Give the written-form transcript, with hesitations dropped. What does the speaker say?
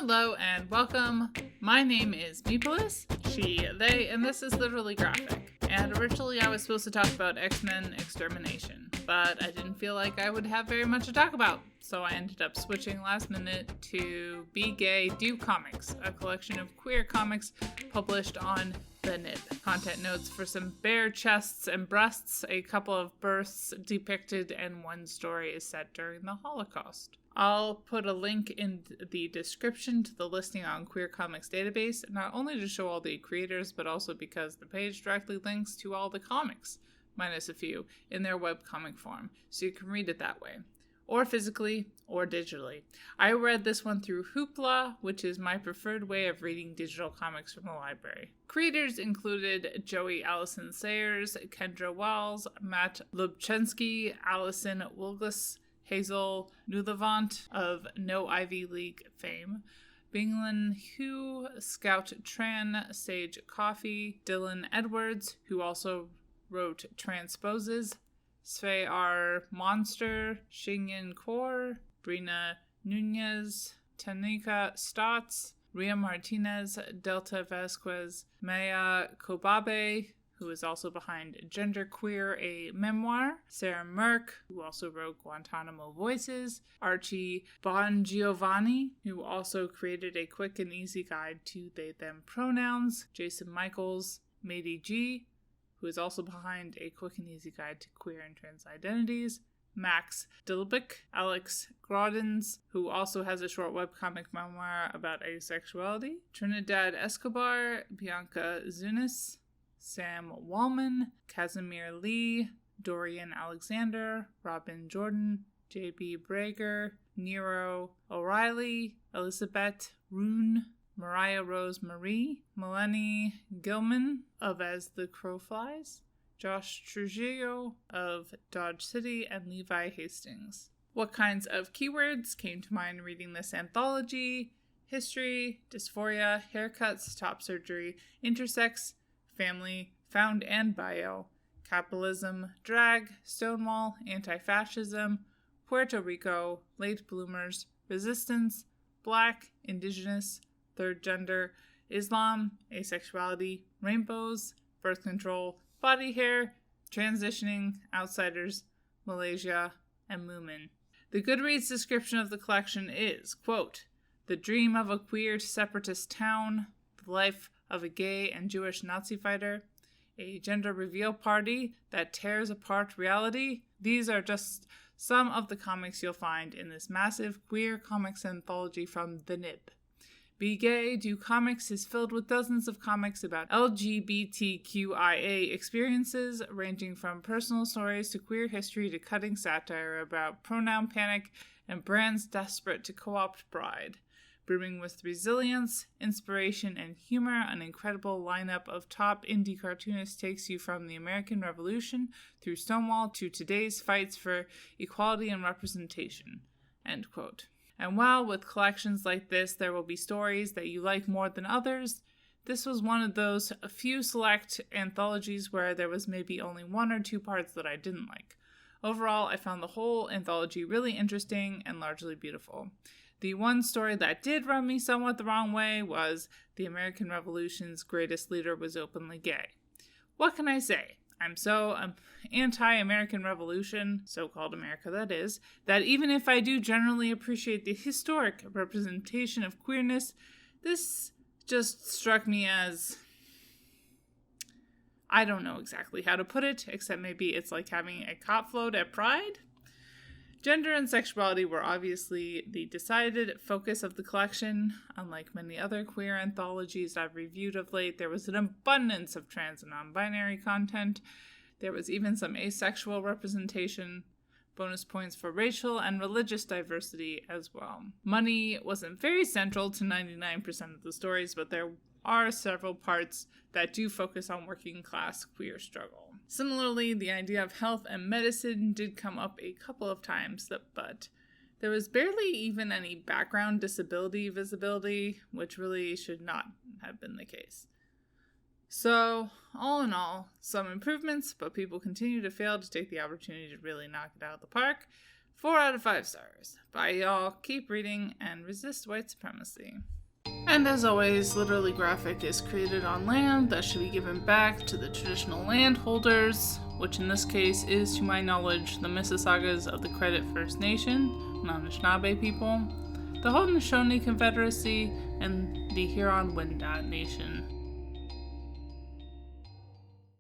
Hello and welcome. My name is Meepolis, she, they, and this is Literally Graphic. And originally I was supposed to talk about X-Men Extermination, but I didn't feel like I would have very much to talk about, so I ended up switching last minute to Be Gay, Do Comics, a collection of queer comics published on the Nib. Content notes for some bare chests and breasts, a couple of births depicted, and one story is set during the Holocaust. I'll put a link in the description to the listing on Queer Comics database, not only to show all the creators, but also because the page directly links to all the comics, minus a few, in their webcomic form, so you can read it that way, or physically, or digitally. I read this one through Hoopla, which is my preferred way of reading digital comics from the library. Creators included Joey Allison Sayers, Kendra Wells, Matt Lubchensky, Allison Wilgus, Hazel Nulevant of No Ivy League fame, Binglin Hu, Scout Tran, Sage Coffee, Dylan Edwards, who also wrote Transposes, Sve R. Monster, Xingyin Kaur, Brina Nunez, Tanika Stotts, Ria Martinez, Delta Vasquez, Maya Kobabe, who is also behind Genderqueer, a memoir, Sarah Merck, who also wrote Guantanamo Voices, Archie Bongiovanni, who also created a quick and easy guide to they/them pronouns, Jason Michaels, Mady G, who is also behind a quick and easy guide to queer and trans identities, Max Dilbick, Alex Grodins, who also has a short webcomic memoir about asexuality, Trinidad Escobar, Bianca Zunis, Sam Wallman, Casimir Lee, Dorian Alexander, Robin Jordan, J.B. Brager, Nero O'Reilly, Elizabeth Rune, Mariah-Rose Marie, Melanie Gilman of As the Crow Flies, Josh Trujillo of Dodge City, and Levi Hastings. What kinds of keywords came to mind reading this anthology? History, dysphoria, haircuts, top surgery, intersex, family, found and bio, capitalism, drag, Stonewall, anti-fascism, Puerto Rico, late bloomers, resistance, black, indigenous, third gender, Islam, asexuality, rainbows, birth control, body hair, transitioning, outsiders, Malaysia, and Moomin. The Goodreads description of the collection is, quote, "The dream of a queer separatist town, the life of a gay and Jewish Nazi fighter, a gender reveal party that tears apart reality. These are just some of the comics you'll find in this massive queer comics anthology from the Nib. Be Gay, Do Comics is filled with dozens of comics about LGBTQIA experiences, ranging from personal stories to queer history to cutting satire about pronoun panic and brands desperate to co-opt pride. Brimming with resilience, inspiration, and humor, an incredible lineup of top indie cartoonists takes you from the American Revolution through Stonewall to today's fights for equality and representation." End quote. And while with collections like this there will be stories that you like more than others, this was one of those few select anthologies where there was maybe only one or two parts that I didn't like. Overall, I found the whole anthology really interesting and largely beautiful. The one story that did rub me somewhat the wrong way was the American Revolution's greatest leader was openly gay. What can I say? I'm so anti-American Revolution, so-called America that is, that even if I do generally appreciate the historic representation of queerness, this just struck me as, I don't know exactly how to put it, except maybe it's like having a cop float at Pride. Gender and sexuality were obviously the decided focus of the collection. Unlike many other queer anthologies I've reviewed of late, there was an abundance of trans and non-binary content. There was even some asexual representation, bonus points for racial and religious diversity as well. Money wasn't very central to 99% of the stories, but there are several parts that do focus on working class queer struggle. Similarly, the idea of health and medicine did come up a couple of times, but there was barely even any background disability visibility, which really should not have been the case. So, all in all, some improvements, but people continue to fail to take the opportunity to really knock it out of the park. 4 out of 5 stars. Bye, y'all. Keep reading and resist white supremacy. And as always, Literally Graphic is created on land that should be given back to the traditional landholders, which in this case is, to my knowledge, the Mississaugas of the Credit First Nation, Anishinaabe people, the Haudenosaunee Confederacy, and the Huron-Wendat Nation.